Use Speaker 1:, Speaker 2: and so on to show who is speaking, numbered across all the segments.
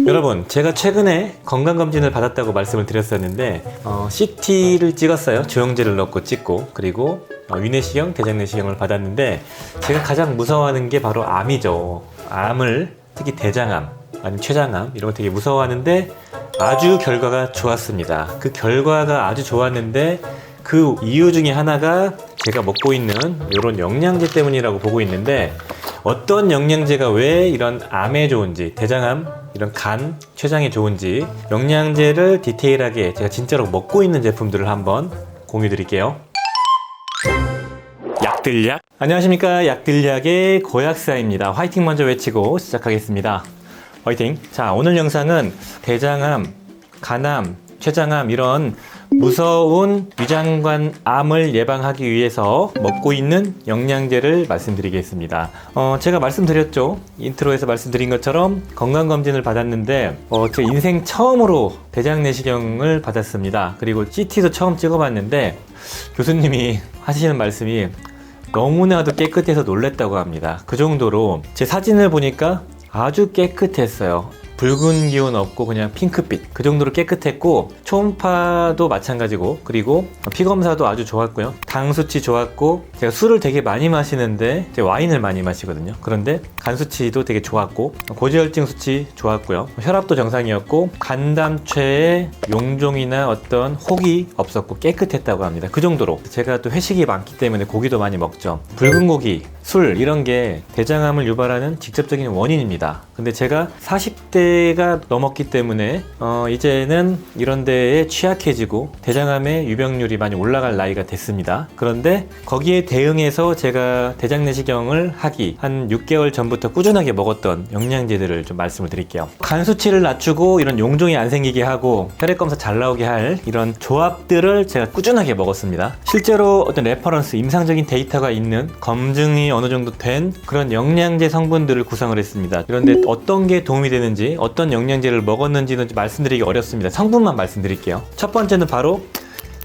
Speaker 1: 여러분, 제가 최근에 건강검진을 받았다고 말씀을 드렸었는데 CT를 찍었어요. 조영제를 넣고 찍고, 그리고 위내시경, 대장내시경을 받았는데 제가 가장 무서워하는 게 바로 암이죠. 암을, 특히 대장암, 아니면 췌장암 이런 거 되게 무서워하는데 아주 결과가 좋았습니다. 그 결과가 아주 좋았는데 그 이유 중에 하나가 제가 먹고 있는 이런 영양제 때문이라고 보고 있는데, 어떤 영양제가 왜 이런 암에 좋은지, 대장암, 이런 간, 췌장에 좋은지 영양제를 디테일하게 제가 진짜로 먹고 있는 제품들을 한번 공유 드릴게요. 약들약. 안녕하십니까, 약들약의 고약사입니다. 화이팅 먼저 외치고 시작하겠습니다. 화이팅. 자, 오늘 영상은 대장암, 간암, 췌장암 이런 무서운 위장관 암을 예방하기 위해서 먹고 있는 영양제를 말씀드리겠습니다. 제가 말씀드렸죠. 인트로에서 말씀드린 것처럼 건강검진을 받았는데 제 인생 처음으로 대장내시경을 받았습니다. 그리고 CT도 처음 찍어봤는데 교수님이 하시는 말씀이 너무나도 깨끗해서 놀랬다고 합니다. 그 정도로 제 사진을 보니까 아주 깨끗했어요. 붉은 기운 없고 그냥 핑크빛, 그 정도로 깨끗했고, 초음파도 마찬가지고, 그리고 피검사도 아주 좋았고요. 당 수치 좋았고, 제가 술을 되게 많이 마시는데 제가 와인을 많이 마시거든요. 그런데 간 수치도 되게 좋았고, 고지혈증 수치 좋았고요. 혈압도 정상이었고, 간담체에 용종이나 어떤 혹이 없었고 깨끗했다고 합니다. 그 정도로. 제가 또 회식이 많기 때문에 고기도 많이 먹죠. 붉은 고기, 술 이런 게 대장암을 유발하는 직접적인 원인입니다. 근데 제가 40대가 넘었기 때문에 이제는 이런 데에 취약해지고 대장암의 유병률이 많이 올라갈 나이가 됐습니다. 그런데 거기에 대응해서 제가 대장내시경을 하기 한 6개월 전부터 꾸준하게 먹었던 영양제들을 좀 말씀을 드릴게요. 간 수치를 낮추고 이런 용종이 안 생기게 하고 혈액검사 잘 나오게 할 이런 조합들을 제가 꾸준하게 먹었습니다. 실제로 어떤 레퍼런스, 임상적인 데이터가 있는, 검증이 어느 정도 된 그런 영양제 성분들을 구성을 했습니다. 그런데 어떤 게 도움이 되는지, 어떤 영양제를 먹었는지는 말씀드리기 어렵습니다. 성분만 말씀드릴게요. 첫 번째는 바로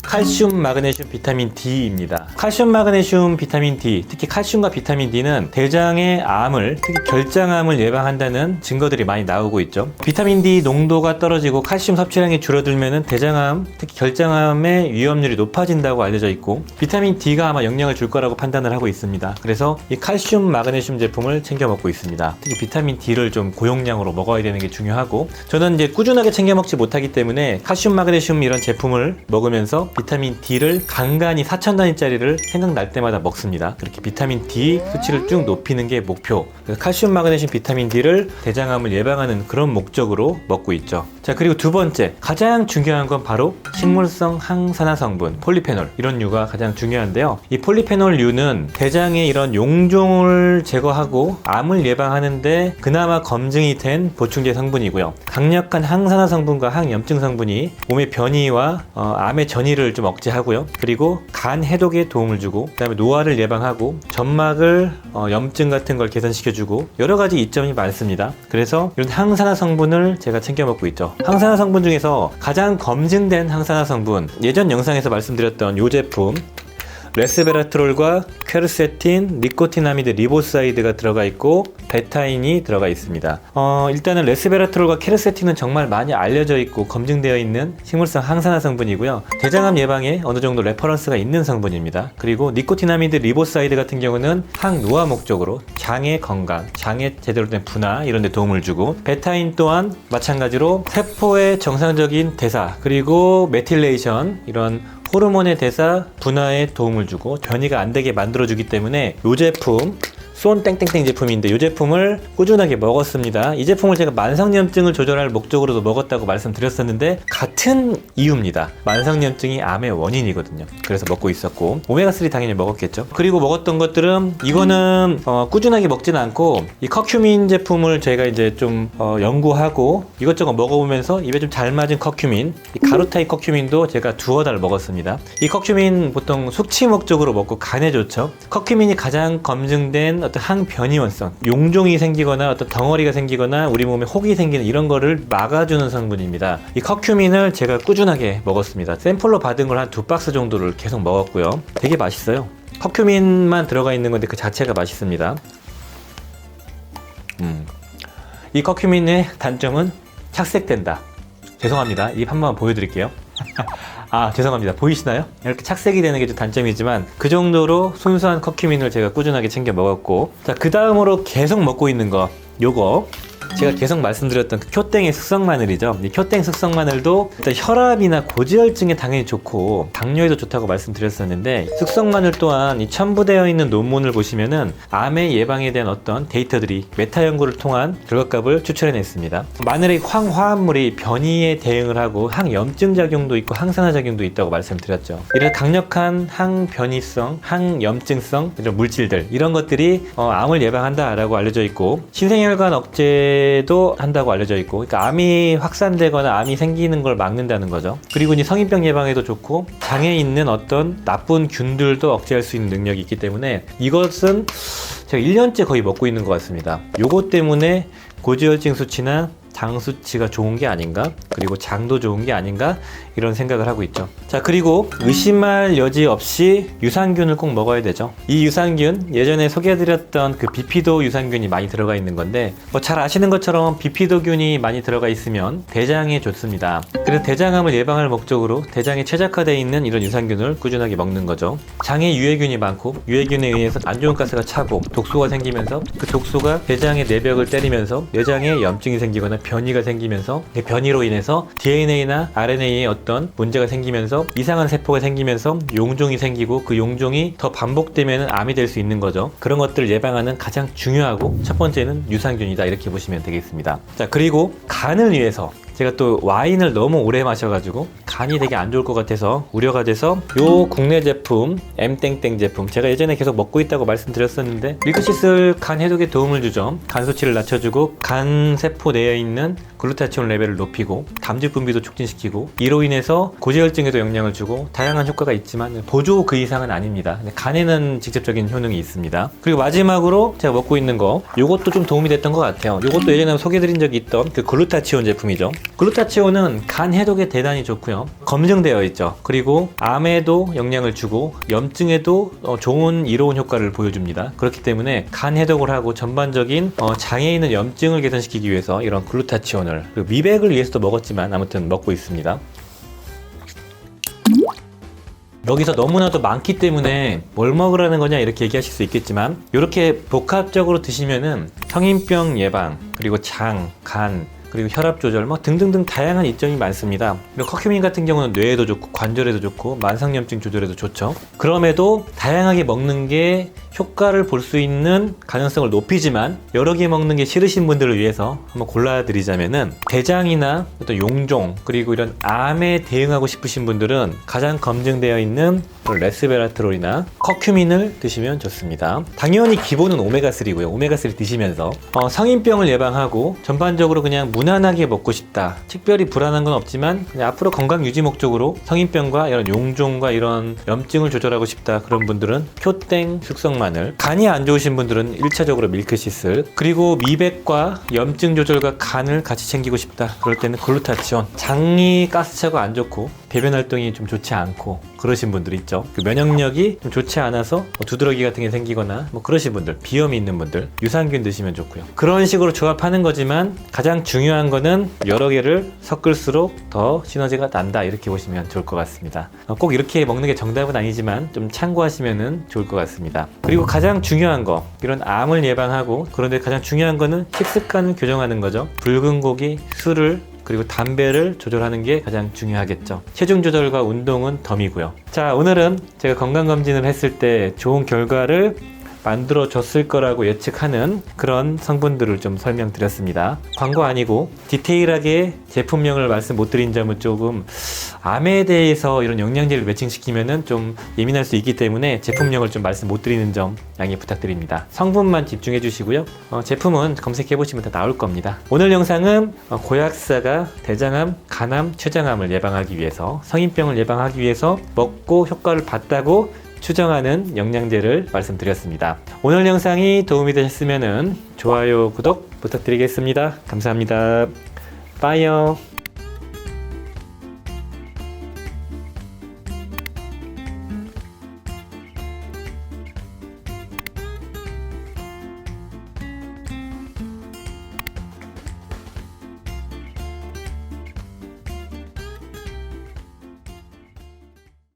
Speaker 1: 칼슘, 마그네슘, 비타민 D입니다. 칼슘, 마그네슘, 비타민 D, 특히 칼슘과 비타민 D는 대장의 암을, 특히 결장암을 예방한다는 증거들이 많이 나오고 있죠. 비타민 D 농도가 떨어지고 칼슘 섭취량이 줄어들면 대장암, 특히 결장암의 위험률이 높아진다고 알려져 있고, 비타민 D가 아마 영향을 줄 거라고 판단을 하고 있습니다. 그래서 이 칼슘, 마그네슘 제품을 챙겨 먹고 있습니다. 특히 비타민 D를 좀 고용량으로 먹어야 되는 게 중요하고, 저는 이제 꾸준하게 챙겨 먹지 못하기 때문에 칼슘, 마그네슘 이런 제품을 먹으면서 비타민 D를 간간히 4,000단위짜리를 생각날 때마다 먹습니다. 그렇게 비타민 D 수치를 쭉 높이는 게 목표. 칼슘, 마그네슘, 비타민 D를 대장암을 예방하는 그런 목적으로 먹고 있죠. 자, 그리고 두 번째, 가장 중요한 건 바로 식물성 항산화 성분, 폴리페놀, 이런 류가 가장 중요한데요. 이 폴리페놀류는 대장의 이런 용종을 제거하고 암을 예방하는데 그나마 검증이 된 보충제 성분이고요. 강력한 항산화 성분과 항염증 성분이 몸의 변이와 암의 전이를 좀 억제하고요. 그리고 간 해독에 도움을 주고, 그 다음에 노화를 예방하고, 점막을 염증 같은 걸 개선시켜주고, 여러 가지 이점이 많습니다. 그래서 이런 항산화 성분을 제가 챙겨 먹고 있죠. 항산화 성분 중에서 가장 검증된 항산화 성분, 예전 영상에서 말씀드렸던 이 제품 레스베라트롤과 퀘르세틴, 니코티나미드 리보사이드가 들어가 있고 베타인이 들어가 있습니다. 일단은 레스베라트롤과 퀘르세틴은 정말 많이 알려져 있고 검증되어 있는 식물성 항산화 성분이고요. 대장암 예방에 어느 정도 레퍼런스가 있는 성분입니다. 그리고 니코티나미드 리보사이드 같은 경우는 항노화 목적으로 장의 건강, 장의 제대로 된 분화 이런 데 도움을 주고, 베타인 또한 마찬가지로 세포의 정상적인 대사, 그리고 메틸레이션, 이런 호르몬의 대사, 분화에 도움을 주고 변이가 안 되게 만들어주기 때문에 이 제품, 쏜 땡땡땡 제품인데 이 제품을 꾸준하게 먹었습니다. 이 제품을 제가 만성염증을 조절할 목적으로도 먹었다고 말씀드렸었는데 같은 이유입니다. 만성염증이 암의 원인이거든요. 그래서 먹고 있었고, 오메가3 당연히 먹었겠죠. 그리고 먹었던 것들은, 이거는 꾸준하게 먹진 않고 이 커큐민 제품을 제가 이제 좀 연구하고 이것저것 먹어보면서 입에 좀 잘 맞은 커큐민, 이 가루타입 커큐민도 제가 두어 달 먹었습니다. 이 커큐민 보통 숙취 목적으로 먹고 간에 좋죠. 커큐민이 가장 검증된 어떤 항변이원성, 용종이 생기거나 어떤 덩어리가 생기거나 우리 몸에 혹이 생기는 이런 거를 막아주는 성분입니다. 이 커큐민을 제가 꾸준하게 먹었습니다. 샘플로 받은 걸 한 2박스 정도를 계속 먹었고요. 되게 맛있어요. 커큐민만 들어가 있는 건데 그 자체가 맛있습니다. 이 커큐민의 단점은 착색된다. 죄송합니다. 입 한 번 보여드릴게요. 아, 죄송합니다. 보이시나요? 이렇게 착색이 되는 게 좀 단점이지만 그 정도로 순수한 커큐민을 제가 꾸준하게 챙겨 먹었고, 자, 그 다음으로 계속 먹고 있는 거, 요거 제가 계속 말씀드렸던 그 쿄땡의 숙성 마늘이죠. 이 쿄땡 숙성 마늘도 일단 혈압이나 고지혈증에 당연히 좋고 당뇨에도 좋다고 말씀드렸었는데, 숙성 마늘 또한 이 첨부되어 있는 논문을 보시면은 암의 예방에 대한 어떤 데이터들이 메타 연구를 통한 결과값을 추출해냈습니다. 마늘의 황화합물이 변이에 대응을 하고 항염증 작용도 있고 항산화 작용도 있다고 말씀드렸죠. 이런 강력한 항변이성, 항염증성 이런 물질들, 이런 것들이 암을 예방한다라고 알려져 있고, 신생혈관 억제도 한다고 알려져 있고, 그러니까 암이 확산되거나 암이 생기는 걸 막는다는 거죠. 그리고 이제 성인병 예방에도 좋고 장에 있는 어떤 나쁜 균들도 억제할 수 있는 능력이 있기 때문에 이것은 제가 1년째 거의 먹고 있는 것 같습니다. 요것 때문에 고지혈증 수치나 장 수치가 좋은 게 아닌가, 그리고 장도 좋은 게 아닌가, 이런 생각을 하고 있죠. 자, 그리고 의심할 여지 없이 유산균을 꼭 먹어야 되죠. 이 유산균, 예전에 소개해드렸던 그 비피도 유산균이 많이 들어가 있는 건데, 잘 아시는 것처럼 비피도균이 많이 들어가 있으면 대장에 좋습니다. 그래서 대장암을 예방할 목적으로 대장에 최적화되어 있는 이런 유산균을 꾸준하게 먹는 거죠. 장에 유해균이 많고, 유해균에 의해서 안 좋은 가스가 차고 독소가 생기면서 그 독소가 대장의 내벽을 때리면서 뇌장에 염증이 생기거나 변이가 생기면서, 변이로 인해서 DNA나 RNA에 어떤 문제가 생기면서 이상한 세포가 생기면서 용종이 생기고, 그 용종이 더 반복되면 암이 될 수 있는 거죠. 그런 것들을 예방하는 가장 중요하고 첫 번째는 유산균이다, 이렇게 보시면 되겠습니다. 자, 그리고 간을 위해서 제가 또 와인을 너무 오래 마셔가지고 간이 되게 안 좋을 것 같아서 우려가 돼서 요 국내 제품 M땡땡 제품, 제가 예전에 계속 먹고 있다고 말씀드렸었는데, 밀크시슬 간 해독에 도움을 주죠. 간 수치를 낮춰주고 간 세포 내에 있는 글루타치온 레벨을 높이고 담즙 분비도 촉진시키고, 이로 인해서 고지혈증에도 영향을 주고 다양한 효과가 있지만 보조 그 이상은 아닙니다. 간에는 직접적인 효능이 있습니다. 그리고 마지막으로 제가 먹고 있는 거, 요것도 좀 도움이 됐던 것 같아요. 요것도 예전에 소개해드린 적이 있던 그 글루타치온 제품이죠. 글루타치온은 간 해독에 대단히 좋고요. 검증되어 있죠. 그리고 암에도 영향을 주고 염증에도 좋은 이로운 효과를 보여줍니다. 그렇기 때문에 간 해독을 하고 전반적인 장에 있는 염증을 개선시키기 위해서 이런 글루타치온을, 그리고 미백을 위해서도 먹었지만 아무튼 먹고 있습니다. 여기서 너무나도 많기 때문에 뭘 먹으라는 거냐 이렇게 얘기하실 수 있겠지만, 이렇게 복합적으로 드시면은 성인병 예방, 그리고 장, 간, 그리고 혈압 조절 등등등 다양한 이점이 많습니다. 그리고 커큐민 같은 경우는 뇌에도 좋고 관절에도 좋고 만성염증 조절에도 좋죠. 그럼에도 다양하게 먹는 게 효과를 볼 수 있는 가능성을 높이지만, 여러 개 먹는 게 싫으신 분들을 위해서 한번 골라드리자면은, 대장이나 어떤 용종, 그리고 이런 암에 대응하고 싶으신 분들은 가장 검증되어 있는 레스베라트롤이나 커큐민을 드시면 좋습니다. 당연히 기본은 오메가3고요. 오메가3 드시면서 성인병을 예방하고 전반적으로 그냥 무난하게 먹고 싶다, 특별히 불안한 건 없지만 그냥 앞으로 건강 유지 목적으로 성인병과 이런 용종과 이런 염증을 조절하고 싶다, 그런 분들은 쿄땡 숙성 마늘, 간이 안 좋으신 분들은 1차적으로 밀크시슬, 그리고 미백과 염증 조절과 간을 같이 챙기고 싶다, 그럴 때는 글루타치온, 장이 가스차고 안 좋고 배변 활동이 좀 좋지 않고 그러신 분들 있죠. 그 면역력이 좀 좋지 않아서 두드러기 같은 게 생기거나 그러신 분들, 비염이 있는 분들 유산균 드시면 좋고요. 그런 식으로 조합하는 거지만 가장 중요한 거는 여러 개를 섞을수록 더 시너지가 난다, 이렇게 보시면 좋을 것 같습니다. 꼭 이렇게 먹는 게 정답은 아니지만 좀 참고하시면 좋을 것 같습니다. 그리고 가장 중요한 거, 이런 암을 예방하고, 그런데 가장 중요한 거는 식습관을 교정하는 거죠. 붉은 고기, 술을, 그리고 담배를 조절하는 게 가장 중요하겠죠. 체중 조절과 운동은 덤이고요. 자, 오늘은 제가 건강검진을 했을 때 좋은 결과를 만들어줬을 거라고 예측하는 그런 성분들을 좀 설명드렸습니다. 광고 아니고 디테일하게 제품명을 말씀 못 드린 점은 조금 암에 대해서 이런 영양제를 매칭시키면은 좀 예민할 수 있기 때문에 제품명을 좀 말씀 못 드리는 점 양해 부탁드립니다. 성분만 집중해 주시고요. 제품은 검색해 보시면 다 나올 겁니다. 오늘 영상은 고약사가 대장암, 간암, 췌장암을 예방하기 위해서, 성인병을 예방하기 위해서 먹고 효과를 봤다고 추정하는 영양제를 말씀드렸습니다. 오늘 영상이 도움이 되셨으면 좋아요, 구독 부탁드리겠습니다. 감사합니다. 빠이요.